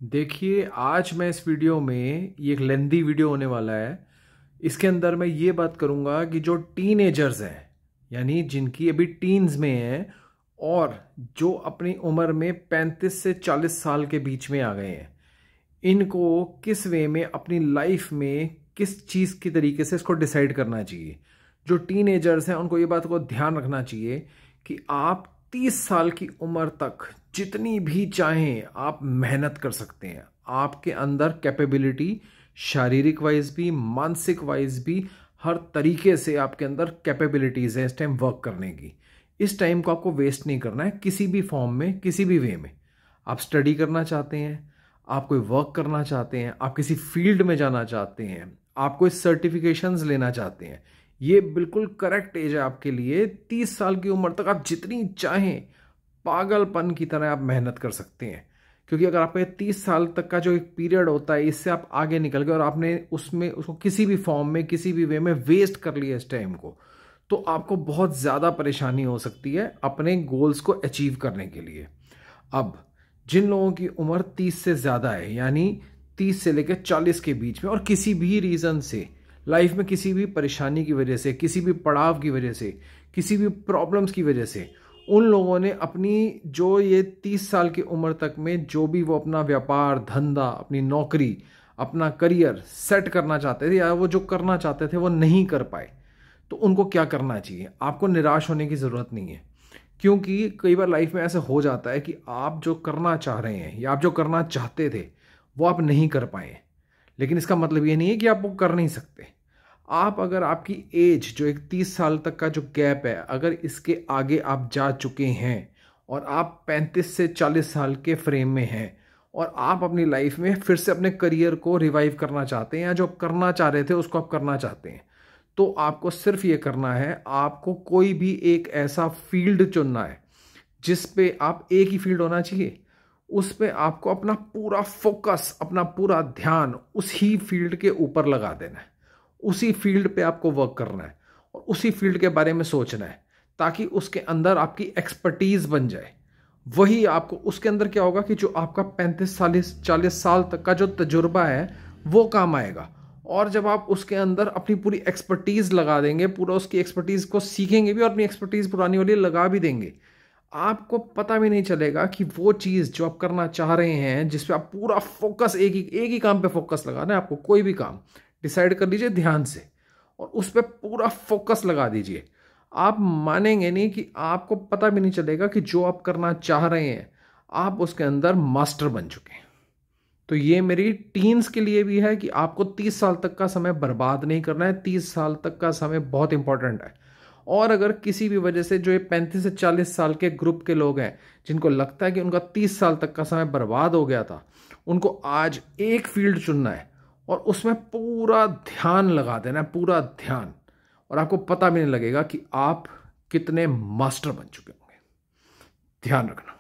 देखिए, आज मैं इस वीडियो में ये एक लेंदी वीडियो होने वाला है। इसके अंदर मैं ये बात करूंगा कि जो टीनेजर्स हैं, यानी जिनकी अभी टीन्स में हैं और जो अपनी उम्र में 35 से 40 साल के बीच में आ गए हैं, इनको किस वे में अपनी लाइफ में किस चीज़ की तरीके से इसको डिसाइड करना चाहिए। जो टीनेजर्स हैं उनको ये बात को ध्यान रखना चाहिए कि आप 30 साल की उम्र तक जितनी भी चाहें आप मेहनत कर सकते हैं। आपके अंदर कैपेबिलिटी शारीरिक वाइज भी, मानसिक वाइज भी, हर तरीके से आपके अंदर कैपेबिलिटीज़ हैं इस टाइम वर्क करने की। इस टाइम को आपको वेस्ट नहीं करना है किसी भी फॉर्म में, किसी भी वे में। आप स्टडी करना चाहते हैं, आप कोई वर्क करना चाहते हैं, आप किसी फील्ड में जाना चाहते हैं, आप कोई सर्टिफिकेशंस लेना चाहते हैं, ये बिल्कुल करेक्ट एज है आपके लिए। 30 साल की उम्र तक आप जितनी चाहें पागलपन की तरह आप मेहनत कर सकते हैं। क्योंकि अगर आपके 30 साल तक का जो एक पीरियड होता है, इससे आप आगे निकल गए और आपने उसमें उसको किसी भी फॉर्म में, किसी भी वे में वेस्ट कर लिया इस टाइम को, तो आपको बहुत ज़्यादा परेशानी हो सकती है अपने गोल्स को अचीव करने के लिए। अब जिन लोगों की उम्र 30 से ज़्यादा है, यानी 30 से लेकर 40 के बीच में, और किसी भी रीज़न से लाइफ में किसी भी परेशानी की वजह से, किसी भी पड़ाव की वजह से, किसी भी प्रॉब्लम्स की वजह से, उन लोगों ने अपनी जो ये 30 साल की उम्र तक में जो भी वो अपना व्यापार, धंधा, अपनी नौकरी, अपना करियर सेट करना चाहते थे या वो जो करना चाहते थे वो नहीं कर पाए, तो उनको क्या करना चाहिए। आपको निराश होने की ज़रूरत नहीं है, क्योंकि कई बार लाइफ में ऐसा हो जाता है कि आप जो करना चाह रहे हैं या आप जो करना चाहते थे वो आप नहीं कर पाए। लेकिन इसका मतलब ये नहीं है कि आप वो कर नहीं सकते। आप अगर आपकी एज जो एक 30 साल तक का जो गैप है, अगर इसके आगे आप जा चुके हैं और आप 35 से 40 साल के फ्रेम में हैं और आप अपनी लाइफ में फिर से अपने करियर को रिवाइव करना चाहते हैं या जो करना चाह रहे थे उसको आप करना चाहते हैं, तो आपको सिर्फ ये करना है, आपको कोई भी एक ऐसा फील्ड चुनना है जिस पे आप, एक ही फील्ड होना चाहिए, उस पे आपको अपना पूरा फोकस, अपना पूरा ध्यान उसी फील्ड के ऊपर लगा देना है। उसी फील्ड पे आपको वर्क करना है और उसी फील्ड के बारे में सोचना है, ताकि उसके अंदर आपकी एक्सपर्टीज बन जाए। वही आपको उसके अंदर क्या होगा कि जो आपका 35-40 साल तक का जो तजुर्बा है वो काम आएगा। और जब आप उसके अंदर अपनी पूरी एक्सपर्टीज लगा देंगे, पूरा उसकी एक्सपर्टीज को सीखेंगे भी और अपनी एक्सपर्टीज पुरानी वाली लगा भी देंगे, आपको पता भी नहीं चलेगा कि वो चीज़ जो आप करना चाह रहे हैं, जिस पे आप पूरा फोकस, एक ही काम पे फोकस लगाना है आपको। कोई भी काम डिसाइड कर लीजिए ध्यान से और उस पर पूरा फोकस लगा दीजिए। आप मानेंगे नहीं कि आपको पता भी नहीं चलेगा कि जो आप करना चाह रहे हैं आप उसके अंदर मास्टर बन चुके हैं। तो ये मेरी टीन्स के लिए भी है कि आपको 30 साल तक का समय बर्बाद नहीं करना है। 30 साल तक का समय बहुत इंपॉर्टेंट है। और अगर किसी भी वजह से जो ये 35 से 40 साल के ग्रुप के लोग हैं, जिनको लगता है कि उनका 30 साल तक का समय बर्बाद हो गया था, उनको आज एक फील्ड चुनना है और उसमें पूरा ध्यान लगा देना है, पूरा ध्यान। और आपको पता भी नहीं लगेगा कि आप कितने मास्टर बन चुके होंगे। ध्यान रखना।